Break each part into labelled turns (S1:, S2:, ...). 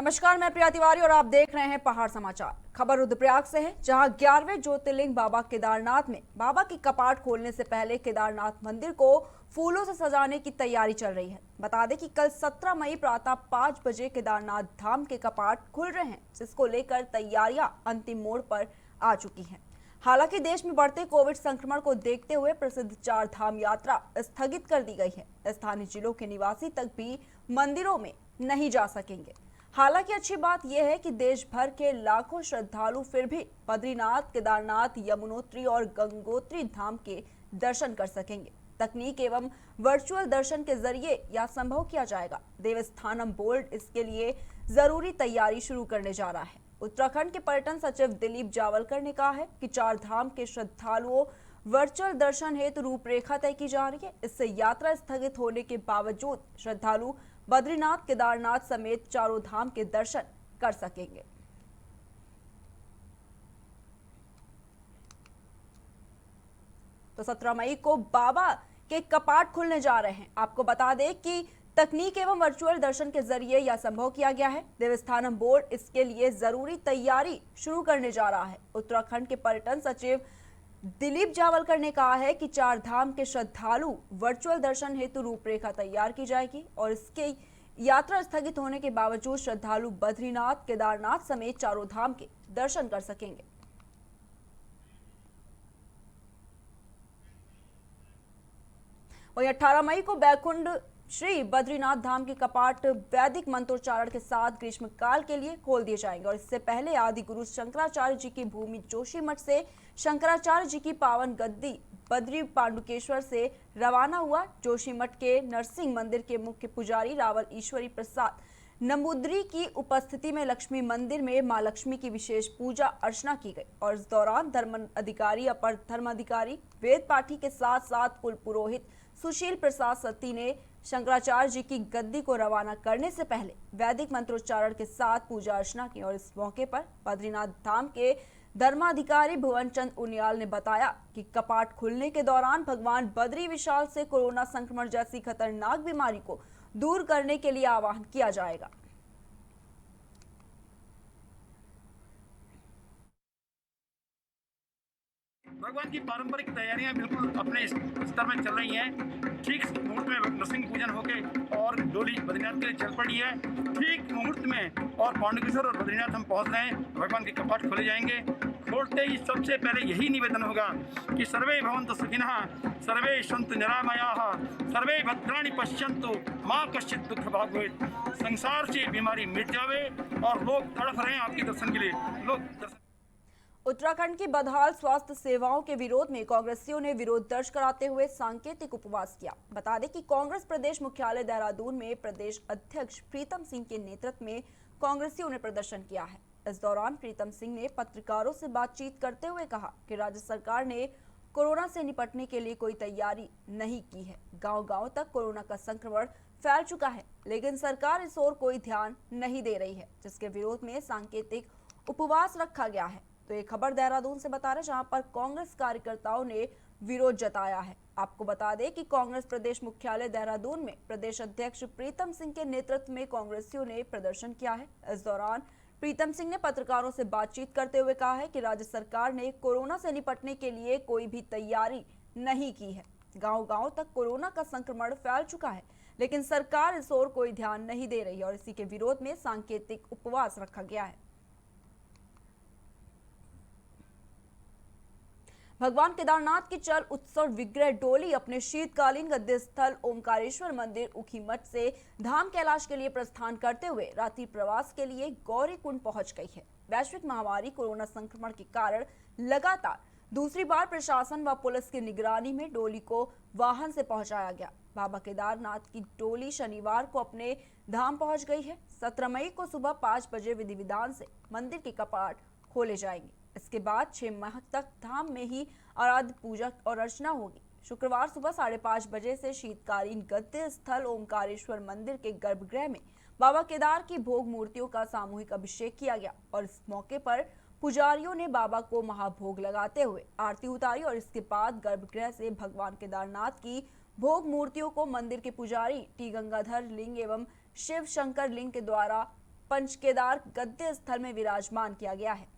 S1: नमस्कार, मैं प्रिया तिवारी और आप देख रहे हैं पहाड़ समाचार। खबर रुद्रप्रयाग से है, जहां 11वें ज्योतिर्लिंग बाबा केदारनाथ में बाबा की कपाट खोलने से पहले केदारनाथ मंदिर को फूलों से सजाने की तैयारी चल रही है। बता दें कि कल 17 मई प्रातः 5 बजे केदारनाथ धाम के कपाट खुल रहे हैं, जिसको लेकर तैयारियां अंतिम मोड़ पर आ चुकी हैं। हालांकि देश में बढ़ते कोविड संक्रमण को देखते हुए प्रसिद्ध चार धाम यात्रा स्थगित कर दी गई है। स्थानीय जिलों के निवासी तक भी मंदिरों में नहीं जा सकेंगे। हालांकि अच्छी बात यह है कि देश भर के लाखों श्रद्धालु फिर भी बद्रीनाथ, केदारनाथ, यमुनोत्री और गंगोत्री धाम के दर्शन कर सकेंगे। तकनीक एवं वर्चुअल दर्शन के जरिए यह संभव किया जाएगा। देवस्थानम बोर्ड इसके लिए जरूरी तैयारी शुरू करने जा रहा है। उत्तराखंड के पर्यटन सचिव दिलीप जावलकर ने कहा है कि चार धाम के श्रद्धालुओं वर्चुअल दर्शन हेतु रूपरेखा तय की जा रही है। इससे यात्रा स्थगित होने के बावजूद श्रद्धालु बद्रीनाथ, केदारनाथ समेत चारों धाम के दर्शन कर सकेंगे। तो 17 मई को बाबा के कपाट खुलने जा रहे हैं। आपको बता दें कि तकनीक एवं वर्चुअल दर्शन के जरिए यह संभव किया गया है। देवस्थानम बोर्ड इसके लिए जरूरी तैयारी शुरू करने जा रहा है। उत्तराखंड के पर्यटन सचिव दिलीप जावलकर ने कहा है कि चार धाम के श्रद्धालु वर्चुअल दर्शन हेतु रूपरेखा तैयार की जाएगी और इसके यात्रा स्थगित होने के बावजूद श्रद्धालु बद्रीनाथ, केदारनाथ समेत चारों धाम के दर्शन कर सकेंगे। वहीं 18 मई को बैकुंठ श्री बद्रीनाथ धाम के कपाट वैदिक मंत्रोच्चारण के साथ ग्रीष्मकाल के लिए खोल दिए जाएंगे और इससे पहले आदि गुरु शंकराचार्य जी की भूमि जोशीमठ से शंकराचार्य जी की पावन गद्दी बद्री पांडुकेश्वर से रवाना हुआ। जोशीमठ के नरसिंह मंदिर के मुख्य पुजारी रावल ईश्वरी प्रसाद नंबूदरी की उपस्थिति में लक्ष्मी मंदिर में मां लक्ष्मी की विशेष पूजा अर्चना की गई और इस दौरान धर्म अधिकारी, अपर धर्माधिकारी, वेद पाठी के साथ साथ कुल पुरोहित सुशील प्रसाद सत्ती ने शंकराचार्य जी की गद्दी को रवाना करने से पहले वैदिक मंत्रोच्चारण के साथ पूजा अर्चना की और इस मौके पर बद्रीनाथ धाम के धर्माधिकारी भुवन चंद उनियाल ने बताया कि कपाट खुलने के दौरान भगवान बद्री विशाल से कोरोना संक्रमण जैसी खतरनाक बीमारी को दूर करने के लिए आह्वान किया जाएगा।
S2: भगवान की पारंपरिक तैयारियां बिल्कुल अपने स्तर में चल रही हैं। ठीक मुहूर्त में नरसिंह पूजन होके और डोली बद्रीनाथ के लिए चल पड़ी है। ठीक मुहूर्त में और पांडुकेश्वर और बद्रीनाथ हम पहुंच रहे हैं। भगवान के कपाट खोले जाएंगे। खोलते ही सबसे पहले यही निवेदन होगा कि सर्वे भवन्तु सुखिनः, सर्वे सन्तु निरामयाः, सर्वे भद्राणि पश्यन्तु, मां कश्चित् दुःख भाग् भवेत्। संसार से बीमारी मिट जावे और लोग तड़प रहे हैं आपके दर्शन के लिए। लोग दर्शन।
S1: उत्तराखंड की बदहाल स्वास्थ्य सेवाओं के विरोध में कांग्रेसियों ने विरोध दर्ज कराते हुए सांकेतिक उपवास किया। बता दें कि कांग्रेस प्रदेश मुख्यालय देहरादून में प्रदेश अध्यक्ष प्रीतम सिंह के नेतृत्व में कांग्रेसियों ने प्रदर्शन किया है। इस दौरान प्रीतम सिंह ने पत्रकारों से बातचीत करते हुए कहा कि राज्य सरकार ने कोरोना से निपटने के लिए कोई तैयारी नहीं की है। गांव-गांव तक कोरोना का संक्रमण फैल चुका है, लेकिन सरकार इस ओर कोई ध्यान नहीं दे रही है, जिसके विरोध में सांकेतिक उपवास रखा गया है। तो ये खबर देहरादून से बता रहे, जहां पर कांग्रेस कार्यकर्ताओं ने विरोध जताया है। आपको बता दें कि कांग्रेस प्रदेश मुख्यालय देहरादून में प्रदेश अध्यक्ष प्रीतम सिंह के नेतृत्व में कांग्रेसियों ने प्रदर्शन किया है। इस दौरान प्रीतम सिंह ने पत्रकारों से बातचीत करते हुए कहा है कि राज्य सरकार ने कोरोना से निपटने के लिए कोई भी तैयारी नहीं की है। गांव-गांव तक कोरोना का संक्रमण फैल चुका है, लेकिन सरकार इस ओर कोई ध्यान नहीं दे रही और इसी के विरोध में सांकेतिक उपवास रखा गया है। भगवान केदारनाथ की चल उत्सव विग्रह डोली अपने शीतकालीन गद्दी स्थल ओमकारेश्वर मंदिर ऊखीमठ से धाम कैलाश के लिए प्रस्थान करते हुए रात्रि प्रवास के लिए गौरी कुंड पहुंच गई है। वैश्विक महामारी कोरोना संक्रमण के कारण लगातार दूसरी बार प्रशासन व पुलिस की निगरानी में डोली को वाहन से पहुंचाया गया। बाबा केदारनाथ की डोली शनिवार को अपने धाम पहुंच गई है। 17 मई को सुबह 5 बजे विधि विधान से मंदिर के कपाट खोले जाएंगे। इसके बाद 6 माह तक धाम में ही आराध्य पूजा और अर्चना होगी। शुक्रवार सुबह 5:30 बजे से शीतकालीन गद्दी स्थल ओमकारेश्वर मंदिर के गर्भगृह में बाबा केदार की भोग मूर्तियों का सामूहिक अभिषेक किया गया और इस मौके पर पुजारियों ने बाबा को महाभोग लगाते हुए आरती उतारी और इसके बाद गर्भगृह से भगवान केदारनाथ की भोग मूर्तियों को मंदिर के पुजारी टी गंगाधर लिंग एवं शिव शंकर लिंग के द्वारा पंचकेदार गद्य स्थल में विराजमान किया गया है।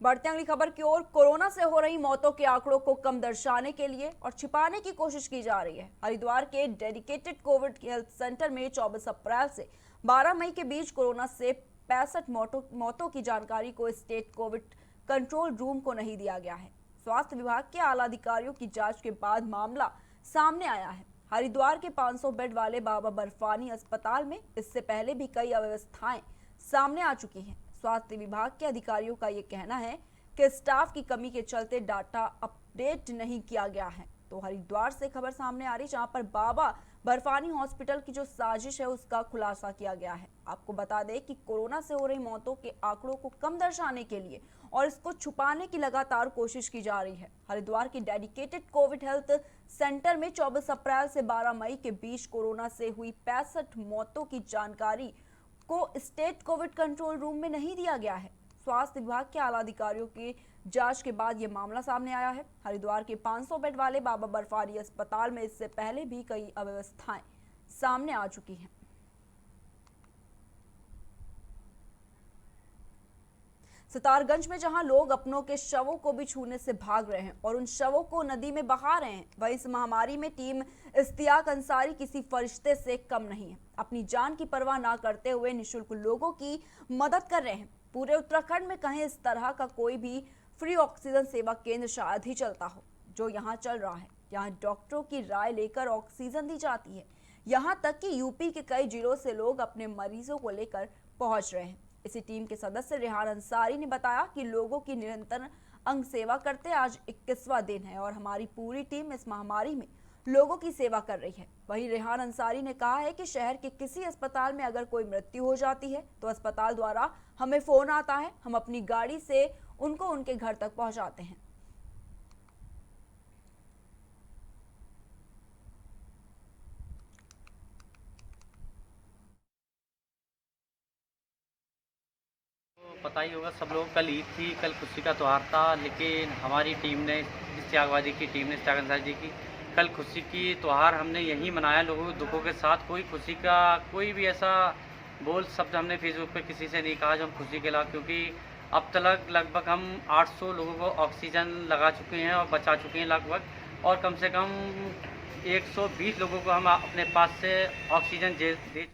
S1: बढ़ते अगली खबर की ओर। कोरोना से हो रही मौतों के आंकड़ों को कम दर्शाने के लिए और छिपाने की कोशिश की जा रही है। हरिद्वार के डेडिकेटेड कोविड हेल्थ सेंटर में 24 अप्रैल से 12 मई के बीच कोरोना से 65 मौतों की जानकारी को स्टेट कोविड कंट्रोल रूम को नहीं दिया गया है। स्वास्थ्य विभाग के आला अधिकारियों की जांच के बाद मामला सामने आया है। हरिद्वार के 500 बेड वाले बाबा बर्फानी अस्पताल में इससे पहले भी कई अव्यवस्थाएं सामने आ चुकी हैं। स्वास्थ्य विभाग के अधिकारियों का ये कहना है कि स्टाफ की कमी के चलते डाटा अपडेट नहीं किया गया है। तो हरिद्वार से खबर सामने आ रही, जहां पर बाबा बर्फानी हॉस्पिटल की जो साजिश है उसका खुलासा किया गया है। आपको बता दें कि कोरोना से हो रही मौतों के आंकड़ों को कम दर्शाने के लिए और इसको छुपाने की लगातार कोशिश की जा रही है। हरिद्वार के डेडिकेटेड कोविड हेल्थ सेंटर में 24 अप्रैल से 12 मई के बीच कोरोना से हुई 65 मौतों की जानकारी को स्टेट कोविड कंट्रोल रूम में नहीं दिया गया है। स्वास्थ्य विभाग के आला अधिकारियों की जांच के बाद यह मामला सामने आया है। हरिद्वार के 500 बेड वाले बाबा बर्फानी अस्पताल में इससे पहले भी कई अव्यवस्थाएं सामने आ चुकी हैं। सितारगंज में जहां लोग अपनों के शवों को भी छूने से भाग रहे हैं और उन शवों को नदी में बहा रहे हैं, वहीं इस महामारी में टीम इश्तियाक अंसारी किसी फरिश्ते से कम नहीं है। अपनी जान की परवाह ना करते हुए निःशुल्क लोगों की मदद कर रहे हैं। पूरे उत्तराखंड में कहीं इस तरह का कोई भी फ्री ऑक्सीजन सेवा केंद्र शायद ही चलता हो जो यहाँ चल रहा है। यहाँ डॉक्टरों की राय लेकर ऑक्सीजन दी जाती है। यहाँ तक कि यूपी के कई जिलों से लोग अपने मरीजों को लेकर पहुंच रहे हैं। इसी टीम के सदस्य रेहान अंसारी ने बताया कि लोगों की निरंतर अंग सेवा करते आज 21वां दिन है और हमारी पूरी टीम इस महामारी में लोगों की सेवा कर रही है। वहीं रेहान अंसारी ने कहा है कि शहर के किसी अस्पताल में अगर कोई मृत्यु हो जाती है तो अस्पताल द्वारा हमें फोन आता है, हम अपनी गाड़ी से उनको उनके घर तक पहुंचाते हैं।
S3: पता ही होगा सब लोग, कल ईद थी, कल खुशी का त्यौहार था, लेकिन हमारी टीम ने, इश्तियाकवादी की टीम ने, इश्तियाक अंसारी जी की, कल खुशी की त्यौहार हमने यहीं मनाया लोगों के दुखों के साथ। कोई खुशी का कोई भी ऐसा बोल शब्द हमने फेसबुक पे किसी से नहीं कहा जो हम खुशी के ला, क्योंकि अब तक लगभग हम 800 लोगों को ऑक्सीजन लगा चुके हैं और बचा चुके हैं लगभग, और कम से कम 120 लोगों को हम अपने पास से ऑक्सीजन दे।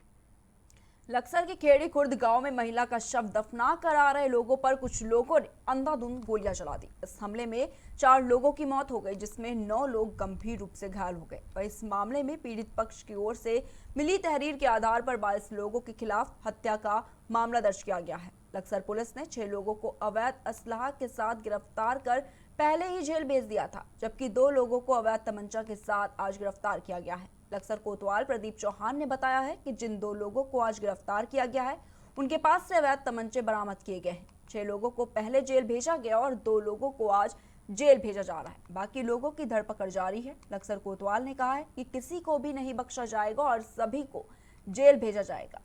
S1: लक्सर के खेड़ी खुर्द गांव में महिला का शव दफना कर आ रहे लोगों पर कुछ लोगों ने अंधाधुंध गोलियां चला दी। इस हमले में 4 लोगों की मौत हो गई, जिसमें 9 लोग गंभीर रूप से घायल हो गए। और इस मामले में पीड़ित पक्ष की ओर से मिली तहरीर के आधार पर 22 लोगों के खिलाफ हत्या का मामला दर्ज किया गया है। लक्सर पुलिस ने 6 लोगों को अवैध असलाह के साथ गिरफ्तार कर पहले ही जेल भेज दिया था, जबकि 2 लोगों को अवैध तमंचा के साथ आज गिरफ्तार किया गया है। लक्सर कोतवाल प्रदीप चौहान ने बताया है कि जिन 2 लोगों को आज गिरफ्तार किया गया है उनके पास से अवैध तमंचे बरामद किए गए हैं। 6 लोगों को पहले जेल भेजा गया और 2 लोगों को आज जेल भेजा जा रहा है। बाकी लोगों की धरपकड़ जारी है। लक्सर कोतवाल ने कहा है कि किसी को भी नहीं बख्शा जाएगा और सभी को जेल भेजा जाएगा।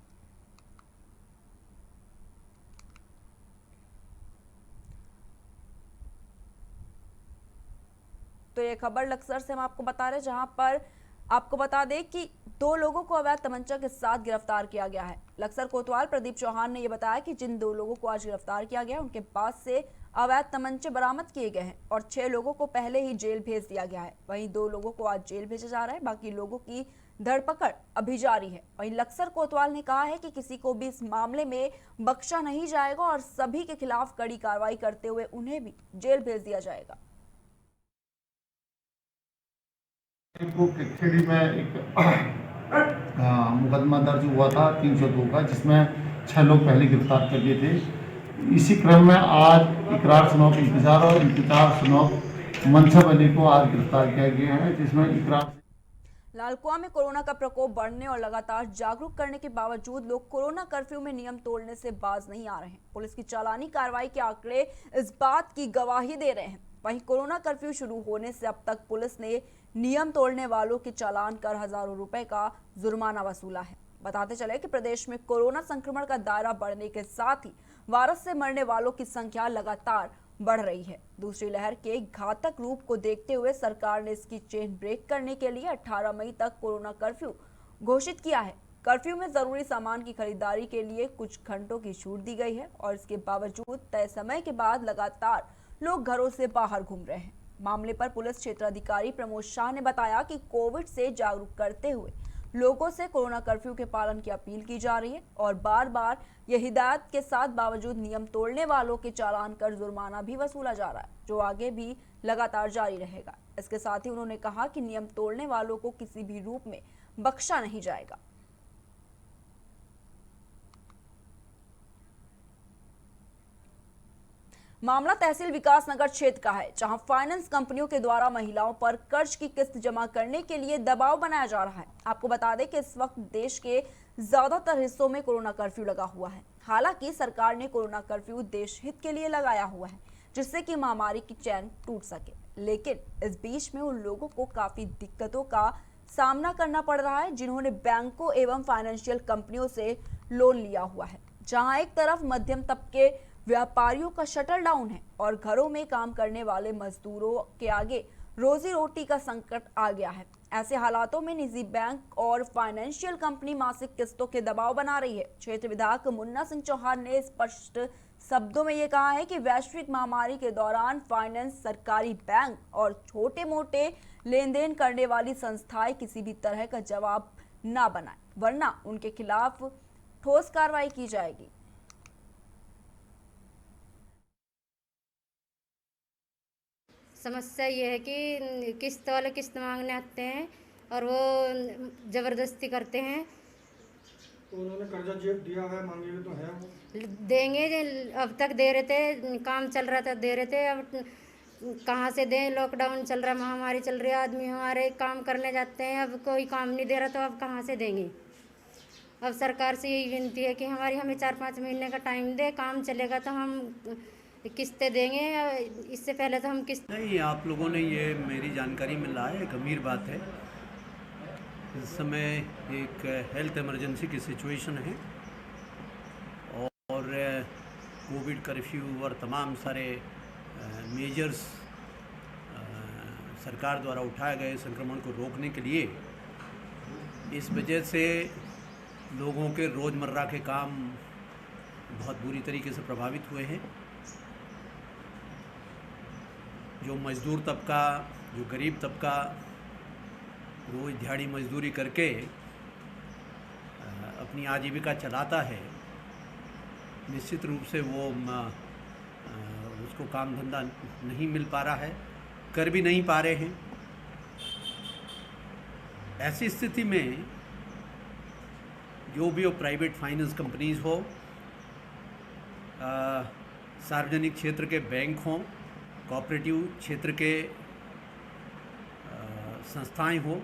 S1: तो ये खबर लक्सर से हम आपको बता रहे हैं, जहां पर आपको बता दें कि 2 लोगों को अवैध तमंचा के साथ गिरफ्तार किया गया है। लक्सर कोतवाल प्रदीप चौहान ने यह बताया कि जिन 2 लोगों को आज गिरफ्तार किया गया उनके पास से अवैध तमंचे बरामद किए गए हैं और 6 लोगों को पहले ही जेल भेज दिया गया है। वहीं 2 लोगों को आज जेल भेजा जा रहा है। बाकी लोगों की धरपकड़ अभी जारी है। वहीं लक्सर कोतवाल ने कहा है कि किसी को भी इस मामले में बख्शा नहीं जाएगा और सभी के खिलाफ कड़ी कार्रवाई करते हुए उन्हें भी जेल भेज दिया जाएगा।
S4: खेड़ी में एक मुकदमा दर्ज हुआ था 302 का, जिसमें 6 लोग पहले गिरफ्तार कर लिए थे। इसी क्रम में आज इकरार सुनौक इंतजार और इंतजार सुनौक मनसब अली को आज गिरफ्तार किया गया है, जिसमें इकरार।
S1: लालकुआं में कोरोना का प्रकोप बढ़ने और लगातार जागरूक करने के बावजूद लोग कोरोना कर्फ्यू में नियम तोड़ने से बाज नहीं आ रहे हैं। पुलिस की चालानी कार्रवाई के आंकड़े इस बात की गवाही दे रहे हैं। वहीं कोरोना कर्फ्यू शुरू होने से अब तक पुलिस ने नियम तोड़ने वालों के चालान कर हजारों रुपए का जुर्माना वसूला है। बताते चले कि प्रदेश में कोरोना संक्रमण का दायरा बढ़ने के साथ ही वायरस से मरने वालों की संख्या लगातार बढ़ रही है। दूसरी लहर के घातक रूप को देखते हुए सरकार ने इसकी चेन ब्रेक करने के लिए 18 मई तक कोरोना कर्फ्यू घोषित किया है। कर्फ्यू में जरूरी सामान की खरीदारी के लिए कुछ घंटों की छूट दी गई है और इसके बावजूद तय समय के बाद लगातार लोग घरों से बाहर घूम रहे हैं। मामले पर पुलिस क्षेत्राधिकारी प्रमोद शाह ने बताया कि कोविड से जागरूक करते हुए लोगों से कोरोना कर्फ्यू के पालन की अपील की जा रही है और बार बार यह हिदायत के साथ बावजूद नियम तोड़ने वालों के चालान कर जुर्माना भी वसूला जा रहा है, जो आगे भी लगातार जारी रहेगा। इसके साथ ही उन्होंने कहा कि नियम तोड़ने वालों को किसी भी रूप में बख्शा नहीं जाएगा। मामला तहसील विकास नगर क्षेत्र का है, जहां फाइनेंस कंपनियों के द्वारा महिलाओं पर कर्ज की किस्त जमा करने के लिए दबाव बनाया जा रहा है। आपको बता दें कि इस वक्त देश के ज्यादातर हिस्सों में कोरोना कर्फ्यू लगा हुआ है। हालांकि सरकार ने कोरोना कर्फ्यू देश हित के लिए लगाया हुआ है, जिससे कि महामारी की चैन टूट सके, लेकिन इस बीच में उन लोगों को काफी दिक्कतों का सामना करना पड़ रहा है जिन्होंने बैंकों एवं फाइनेंशियल कंपनियों से लोन लिया हुआ है। जहां एक तरफ मध्यम तबके व्यापारियों का शटर डाउन है और घरों में काम करने वाले मजदूरों के आगे रोजी रोटी का संकट आ गया है। ऐसे हालातों में निजी बैंक और फाइनेंशियल कंपनी मासिक किस्तों के दबाव बना रही है। क्षेत्र विधायक मुन्ना सिंह चौहान ने स्पष्ट शब्दों में ये कहा है कि वैश्विक महामारी के दौरान फाइनेंस, सरकारी बैंक और छोटे मोटे लेन देन करने वाली संस्थाएं किसी भी तरह का जवाब न बनाए, वरना उनके खिलाफ ठोस कार्रवाई की जाएगी।
S5: समस्या ये है कि किस्त वाले किस्त मांगने आते हैं और वो ज़बरदस्ती करते हैं।
S6: तो उन्होंने कर्जा दिया है, मांगे हुए तो है वो
S5: देंगे, अब तक दे रहे थे, काम चल रहा था दे रहे थे, अब कहाँ से दें? लॉकडाउन चल रहा, महामारी चल रही है, आदमी हमारे काम करने जाते हैं, अब कोई काम नहीं दे रहा तो अब कहाँ से देंगे? अब सरकार से यही विनती है कि हमें 4-5 महीने का टाइम दे, काम चलेगा तो हम किस्तें देंगे, इससे पहले तो हम किस्त
S7: नहीं। आप लोगों ने ये मेरी जानकारी में लाया है, गंभीर बात है। इस समय एक हेल्थ इमरजेंसी की सिचुएशन है और कोविड कर्फ्यू और तमाम सारे मेजर्स सरकार द्वारा उठाए गए संक्रमण को रोकने के लिए, इस वजह से लोगों के रोज़मर्रा के काम बहुत बुरी तरीके से प्रभावित हुए हैं। जो मज़दूर तबका, जो गरीब तबका रोज़ दिहाड़ी मजदूरी करके अपनी आजीविका चलाता है, निश्चित रूप से वो उसको काम धंधा नहीं मिल पा रहा है, कर भी नहीं पा रहे हैं। ऐसी स्थिति में जो भी हो, प्राइवेट फाइनेंस कंपनीज हो, सार्वजनिक क्षेत्र के बैंक हों, कोऑपरेटिव क्षेत्र के संस्थाएं हो,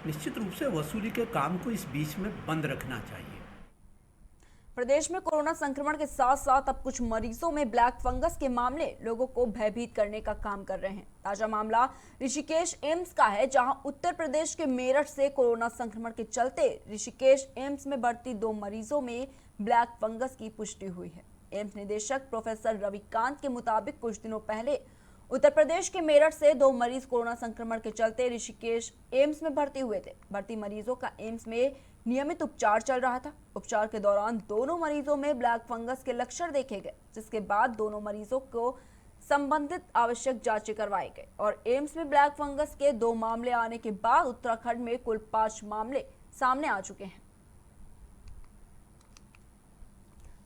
S7: निश्चित रूप से वसूली के काम को इस बीच में बंद रखना चाहिए।
S1: प्रदेश में कोरोना संक्रमण के साथ साथ अब कुछ मरीजों में ब्लैक फंगस के मामले लोगों को भयभीत करने का काम कर रहे हैं। ताजा मामला ऋषिकेश एम्स का है, जहां उत्तर प्रदेश के मेरठ से कोरोना संक्रमण के चलते ऋषिकेश एम्स में भर्ती 2 मरीजों में ब्लैक फंगस की पुष्टि हुई है। एम्स निदेशक प्रोफेसर रविकांत के मुताबिक कुछ दिनों पहले उत्तर प्रदेश के मेरठ से 2 मरीज कोरोना संक्रमण के चलते ऋषिकेश एम्स में भर्ती हुए थे। भर्ती मरीजों का एम्स में नियमित उपचार चल रहा था। उपचार के दौरान दोनों मरीजों में ब्लैक फंगस के लक्षण देखे गए, जिसके बाद दोनों मरीजों को संबंधित आवश्यक जांचें करवाई गई और एम्स में ब्लैक फंगस के 2 मामले आने के बाद उत्तराखंड में कुल 5 मामले सामने आ चुके हैं।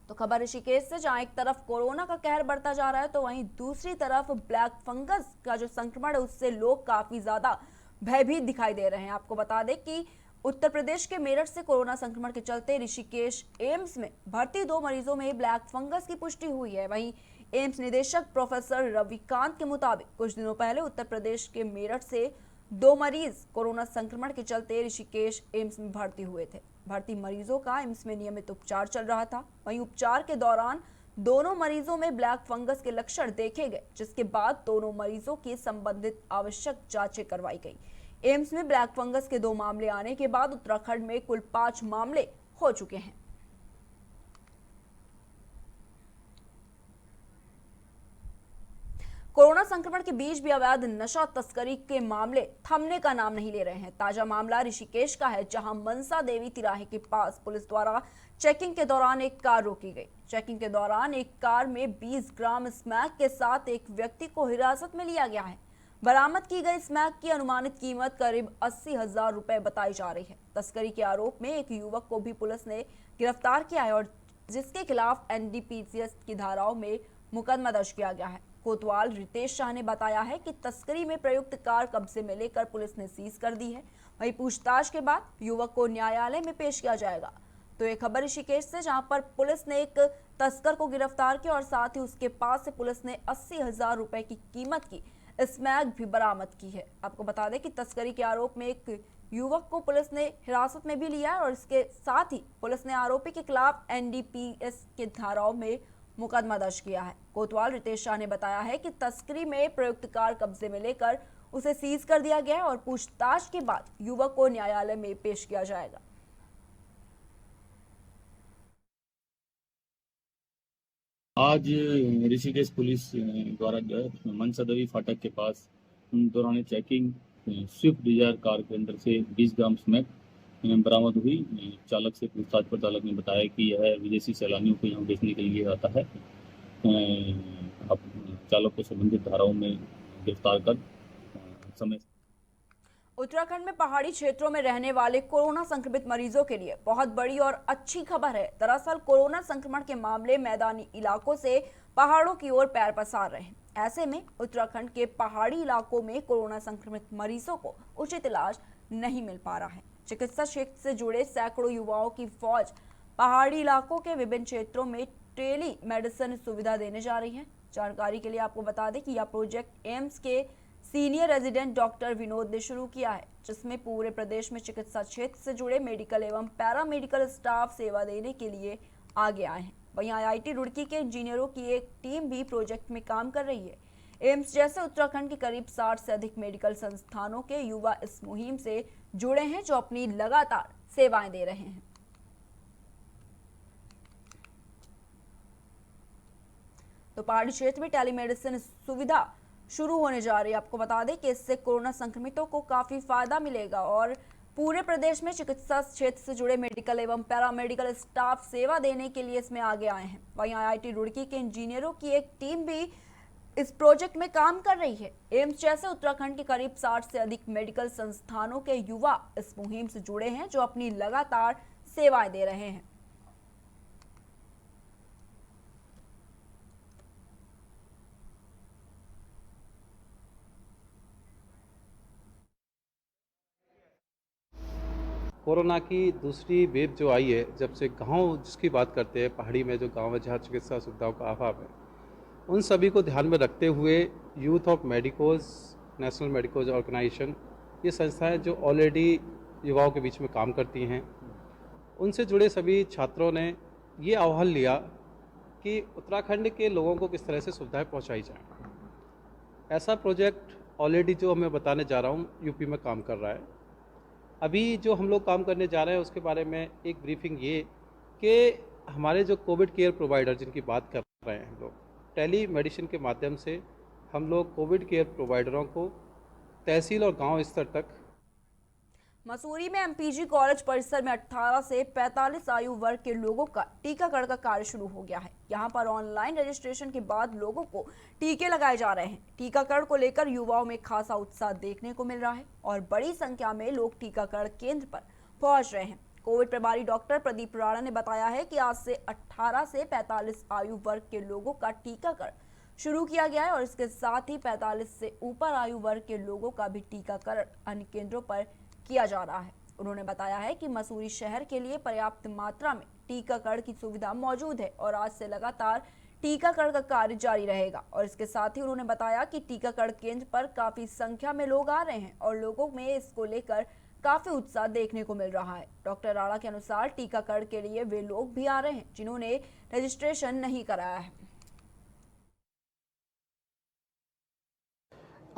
S1: तो खबर ऋषिकेश से, जहां एक तरफ कोरोना का कहर बढ़ता जा रहा है तो वहीं दूसरी तरफ ब्लैक फंगस का जो संक्रमण है उससे लोग काफी ज्यादा भयभीत दिखाई दे रहे हैं। आपको बता दें कि उत्तर प्रदेश के मेरठ से कोरोना संक्रमण के चलते ऋषिकेश एम्स में भर्ती 2 मरीजों में ब्लैक फंगस की पुष्टि हुई है। वहीं एम्स निदेशक प्रोफेसर रविकांत के मुताबिक कुछ दिनों पहले उत्तर प्रदेश के मेरठ से 2 मरीज कोरोना संक्रमण के चलते ऋषिकेश एम्स में भर्ती हुए थे। भर्ती मरीजों का एम्स में नियमित उपचार चल रहा था। वहीं उपचार के दौरान दोनों मरीजों में ब्लैक फंगस के लक्षण देखे गए, जिसके बाद दोनों मरीजों की संबंधित आवश्यक जांचें करवाई गई। एम्स में ब्लैक फंगस के 2 मामले आने के बाद उत्तराखंड में कुल 5 मामले हो चुके हैं। कोरोना संक्रमण के बीच भी अवैध नशा तस्करी के मामले थमने का नाम नहीं ले रहे हैं। ताजा मामला ऋषिकेश का है, जहां मनसा देवी तिराहे के पास पुलिस द्वारा चेकिंग के दौरान एक कार रोकी गई। चेकिंग के दौरान एक कार में 20 ग्राम स्मैक के साथ एक व्यक्ति को हिरासत में लिया गया है। बरामद की गई स्मैक की अनुमानित कीमत करीब 80,000 रुपए बताई जा रही है। तस्करी के आरोप में एक युवक को भी पुलिस ने गिरफ्तार किया है और जिसके खिलाफ एनडीपीसी की धाराओं में मुकदमा दर्ज किया गया है। कोतवाल रितेश शाह ने बताया है कि तस्करी में प्रयुक्त कार कब्जे में लेकर पुलिस ने सीज कर दी है। वहीं पूछताछ के बाद युवक को न्यायालय में पेश किया जाएगा। तो ये खबर ऋषिकेश से, जहां पर पुलिस ने एक तस्कर को गिरफ्तार किया और साथ ही उसके पास से पुलिस ने 80,000 रुपए की कीमत की स्मैक भी बरामद की है। आपको बता दें कि तस्करी के आरोप में एक युवक को पुलिस ने हिरासत में भी लिया है और इसके साथ ही पुलिस ने आरोपी के खिलाफ एनडीपीएस के धाराओं में मुकदमा दर्ज किया है। कोतवाल रितेश शाह ने बताया है कि तस्करी में प्रयुक्त कार कब्जे में लेकर उसे सीज कर दिया गया है और पूछताछ के बाद युवक को न्यायालय में पेश किया जाएगा।
S8: आज ऋषिकेश पुलिस द्वारा जो है मनसा देवी फाटक के पास दौरान चेकिंग स्विफ्ट डिजायर कार के अंदर से 20 ग्राम स्मैक बरामद हुई। चालक से पूछताछ पर चालक ने बताया कि यह विदेशी सैलानियों को यहाँ बेचने के लिए आता है। अब चालक को संबंधित धाराओं में गिरफ्तार कर समय।
S1: उत्तराखंड में पहाड़ी क्षेत्रों में रहने वाले कोरोना संक्रमित मरीजों के लिए बहुत बड़ी और अच्छी खबर है। दरअसल कोरोना संक्रमण के मामले मैदानी इलाकों से पहाड़ों की ओर पैर पसार रहे हैं। ऐसे में उत्तराखंड के पहाड़ी इलाकों में कोरोना संक्रमित मरीजों को उचित इलाज नहीं मिल पा रहा है। चिकित्सा क्षेत्र से जुड़े सैकड़ों युवाओं की फौज पहाड़ी इलाकों के विभिन्न क्षेत्रों में टेली मेडिसिन सुविधा देने जा रही है। जानकारी के लिए आपको बता दें कि यह प्रोजेक्ट एम्स के सीनियर रेजिडेंट डॉक्टर विनोद ने शुरू किया है, जिसमें पूरे प्रदेश में चिकित्सा क्षेत्र से जुड़े मेडिकल एवं पैरामेडिकल स्टाफ सेवा देने के लिए आगे आए हैं। वहीं आईआईटी रुड़की के इंजीनियरों की एक टीम भी प्रोजेक्ट में काम कर रही है। एम्स जैसे उत्तराखंड के करीब 60 से अधिक मेडिकल संस्थानों के युवा इस मुहिम से जुड़े हैं, जो अपनी लगातार सेवाएं दे रहे हैं। तो पहाड़ी क्षेत्र में टेलीमेडिसिन सुविधा शुरू होने जा रही है। आपको बता दें कि इससे कोरोना संक्रमितों को काफी फायदा मिलेगा और पूरे प्रदेश में चिकित्सा क्षेत्र से जुड़े मेडिकल एवं पैरामेडिकल स्टाफ सेवा देने के लिए इसमें आगे आए हैं। वहीं आईआईटी रुड़की के इंजीनियरों की एक टीम भी इस प्रोजेक्ट में काम कर रही है। एम्स जैसे उत्तराखंड के करीब 60 से अधिक मेडिकल संस्थानों के युवा इस मुहिम से जुड़े हैं, जो अपनी लगातार सेवाएं दे रहे हैं।
S9: कोरोना की दूसरी वेव जो आई है, जब से गांव जिसकी बात करते हैं, पहाड़ी में जो गांव है जहाँ चिकित्सा सुविधाओं का अभाव है, उन सभी को ध्यान में रखते हुए youth of medicos, national medicos organisation, ये संस्थाएं जो ऑलरेडी युवाओं के बीच में काम करती हैं, उनसे जुड़े सभी छात्रों ने ये आह्वान लिया कि उत्तराखंड के लोगों को किस तरह से सुविधाएं पहुंचाई जाएं। ऐसा प्रोजेक्ट ऑलरेडी जो मैं बताने जा रहा हूँ यूपी में काम कर रहा है। अभी जो हम लोग काम करने जा रहे हैं उसके बारे में एक ब्रीफिंग ये कि हमारे जो कोविड केयर प्रोवाइडर जिनकी बात कर रहे हैं हम लोग, टेली मेडिसिन के माध्यम से हम लोग कोविड केयर प्रोवाइडरों को तहसील और गांव स्तर तक।
S1: मसूरी में एमपीजी कॉलेज परिसर में 18 से 45 आयु वर्ग के लोगों का टीकाकरण का कार्य शुरू हो गया है। यहां पर ऑनलाइन रजिस्ट्रेशन के बाद लोगों को टीके लगाए जा रहे हैं। टीकाकरण को लेकर युवाओं में खासा उत्साह देखने को मिल रहा है और बड़ी संख्या में लोग टीकाकरण केंद्र पर पहुंच रहे हैं। कोविड प्रभारी डॉक्टर प्रदीप राणा ने बताया है कि आज से 18 से 45 आयु वर्ग के लोगों का टीकाकरण शुरू किया गया है और इसके साथ ही 45 से ऊपर आयु वर्ग के लोगों का भी टीकाकरण अन्य केंद्रों पर किया जा रहा है। उन्होंने बताया है कि मसूरी शहर के लिए पर्याप्त मात्रा में टीकाकरण की सुविधा मौजूद है और आज से लगातार टीकाकरण का कार्य जारी रहेगा। और इसके साथ ही उन्होंने बताया कि टीकाकरण केंद्र पर काफी संख्या में लोग आ रहे हैं और लोगों में इसको लेकर काफी उत्साह देखने को मिल रहा है। डॉक्टर राणा के अनुसार टीकाकरण के लिए वे लोग भी आ रहे हैं जिन्होंने रजिस्ट्रेशन नहीं कराया है।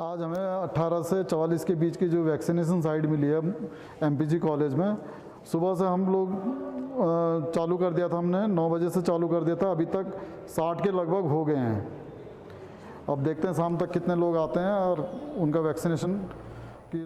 S10: आज हमें 18 से 44 के बीच की जो वैक्सीनेशन साइट मिली है एमपीजी कॉलेज में, सुबह से हम लोग चालू कर दिया था, हमने 9 बजे से चालू कर दिया था, अभी तक 60 के लगभग हो गए हैं। अब देखते हैं शाम तक कितने लोग आते हैं और उनका वैक्सीनेशन की।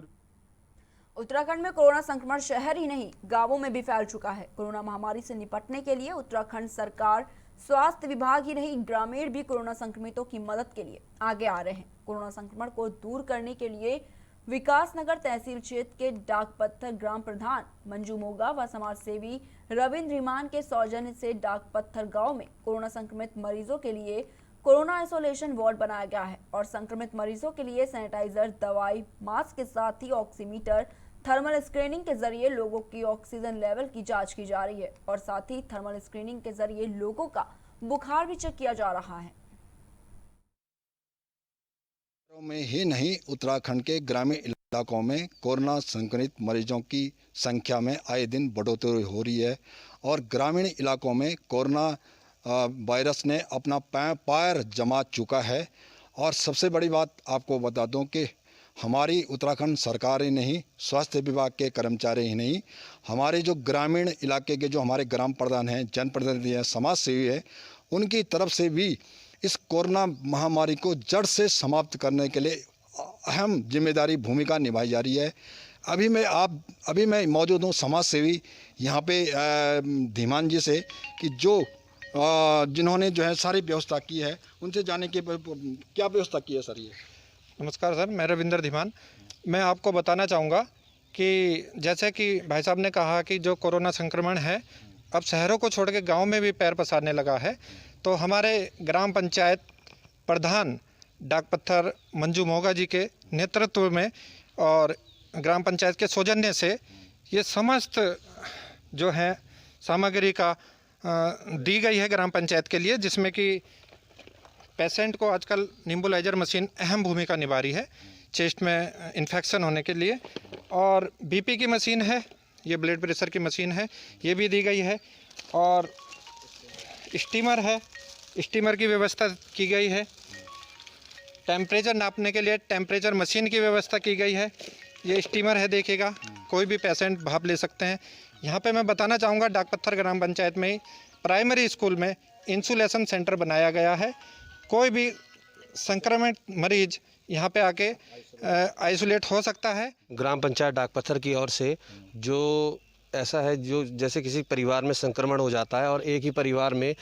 S1: उत्तराखंड में कोरोना संक्रमण शहर ही नहीं गांवों में भी फैल चुका है। कोरोना महामारी से निपटने के लिए उत्तराखंड सरकार, स्वास्थ्य विभाग ही नहीं, ग्रामीण भी कोरोना संक्रमितों की मदद के लिए आगे आ रहे हैं। कोरोना संक्रमण को दूर करने के लिए विकासनगर तहसील क्षेत्र के डाकपत्थर ग्राम प्रधान मंजू मोगा व समाज सेवी रविंद्र हिमान के सौजन्य से डाकपत्थर गांव में कोरोना संक्रमित मरीजों के लिए कोरोना आइसोलेशन वार्ड बनाया गया है और संक्रमित मरीजों के लिए सैनिटाइजर, दवाई, मास्क के साथ ही ऑक्सीमीटर, थर्मल स्क्रीनिंग के जरिए लोगों की ऑक्सीजन लेवल की जांच की जा रही है और साथ ही थर्मल स्क्रीनिंग के जरिए लोगों का बुखार भी चेक किया जा रहा है।
S11: में ही नहीं, उत्तराखंड के ग्रामीण इलाकों में कोरोना संक्रमित मरीजों की संख्या में आए दिन बढ़ोतरी हो रही है और ग्रामीण इलाकों में कोरोना वायरस ने अपना पैर जमा चुका है। और सबसे बड़ी बात आपको बता दूं कि हमारी उत्तराखंड सरकार ही नहीं, स्वास्थ्य विभाग के कर्मचारी ही नहीं, हमारे जो ग्रामीण इलाके के जो हमारे ग्राम प्रधान हैं, जनप्रतिनिधि हैं, समाज सेवी हैं, उनकी तरफ से भी इस कोरोना महामारी को जड़ से समाप्त करने के लिए अहम जिम्मेदारी भूमिका निभाई जा रही है। अभी मैं मौजूद हूँ समाज सेवी यहाँ पे धीमान जी से कि जो जिन्होंने जो है सारी व्यवस्था की है, उनसे जाने की क्या व्यवस्था की है सर। ये
S9: नमस्कार सर, मैं रविंद्र धीमान। मैं आपको बताना चाहूँगा कि जैसे कि भाई साहब ने कहा कि जो कोरोना संक्रमण है अब शहरों को छोड़ के गाँव में भी पैर पसारने लगा है, तो हमारे ग्राम पंचायत प्रधान डाकपत्थर मंजू मोगा जी के नेतृत्व में और ग्राम पंचायत के सौजन्य से ये समस्त जो है सामग्री का दी गई है ग्राम पंचायत के लिए, जिसमें कि पेशेंट को आजकल निम्बुलाइजर मशीन अहम भूमिका निभा रही है चेस्ट में इन्फेक्शन होने के लिए, और बीपी की मशीन है, ये ब्लड प्रेशर की मशीन है, ये भी दी गई है, और स्टीमर है, स्टीमर की व्यवस्था की गई है, टेम्परेचर नापने के लिए टेम्परेचर मशीन की व्यवस्था की गई है। ये स्टीमर है, देखिएगा, कोई भी पेशेंट भाप ले सकते हैं। यहाँ पे मैं बताना चाहूँगा डाकपत्थर ग्राम पंचायत में प्राइमरी स्कूल में इंसुलेशन सेंटर बनाया गया है। कोई भी संक्रमित मरीज यहाँ पे आके आइसोलेट हो सकता है।
S12: ग्राम पंचायत डाकपत्थर की ओर से जो ऐसा है, जो जैसे किसी परिवार में संक्रमण हो जाता है और एक ही परिवार में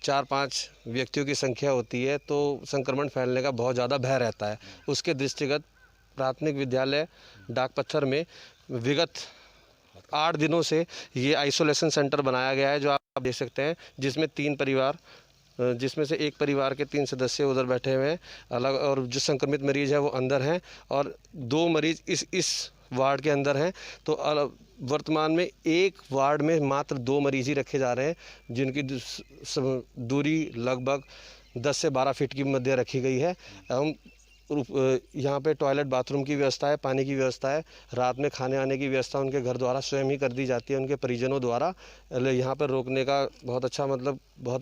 S12: 4-5 व्यक्तियों की संख्या होती है तो संक्रमण फैलने का बहुत ज़्यादा भय रहता है। उसके दृष्टिगत प्राथमिक विद्यालय डाकपत्थर में विगत 8 दिनों से ये आइसोलेशन सेंटर बनाया गया है, जो आप देख सकते हैं, जिसमें 3 परिवार, जिसमें से एक परिवार के 3 सदस्य उधर बैठे हुए हैं अलग, और जो संक्रमित मरीज़ है वो अंदर हैं और 2 मरीज़ इस वार्ड के अंदर हैं। तो वर्तमान में एक वार्ड में मात्र 2 मरीज़ ही रखे जा रहे हैं, जिनकी दूरी लगभग 10 से 12 फीट की मध्य रखी गई है। एवं यहाँ पे टॉयलेट, बाथरूम की व्यवस्था है, पानी की व्यवस्था है, रात में खाने आने की व्यवस्था उनके घर द्वारा स्वयं ही कर दी जाती है, उनके परिजनों द्वारा। यहाँ पर रोकने का बहुत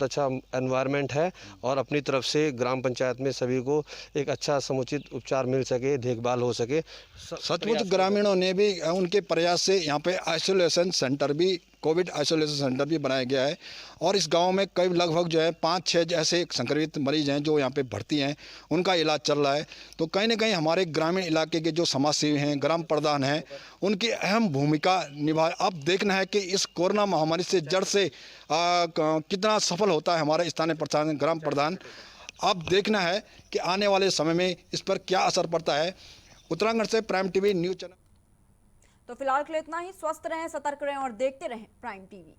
S12: अच्छा एनवायरनमेंट है और अपनी तरफ से ग्राम पंचायत में सभी को एक अच्छा समुचित उपचार मिल सके, देखभाल हो सके।
S11: सचमुच ग्रामीणों ने भी उनके प्रयास से यहाँ पे आइसोलेशन सेंटर भी, कोविड आइसोलेशन सेंटर भी बनाया गया है और इस गांव में कई लगभग जो है 5-6 ऐसे संक्रमित मरीज हैं जो यहाँ पे भर्ती हैं, उनका इलाज चल रहा है। तो कहीं ना कहीं हमारे ग्रामीण इलाके के जो समाज सेवी हैं, ग्राम प्रधान हैं, उनकी अहम भूमिका निभा। अब देखना है कि इस कोरोना महामारी से जड़ से कितना सफल होता है हमारा स्थानीय प्रशासन, ग्राम प्रधान। अब देखना है कि आने वाले समय में इस पर क्या असर पड़ता है। उत्तराखंड से प्राइम टीवी न्यूज चैनल।
S1: तो फिलहाल के लिए इतना ही। स्वस्थ रहें, सतर्क रहें और देखते रहें प्राइम टीवी।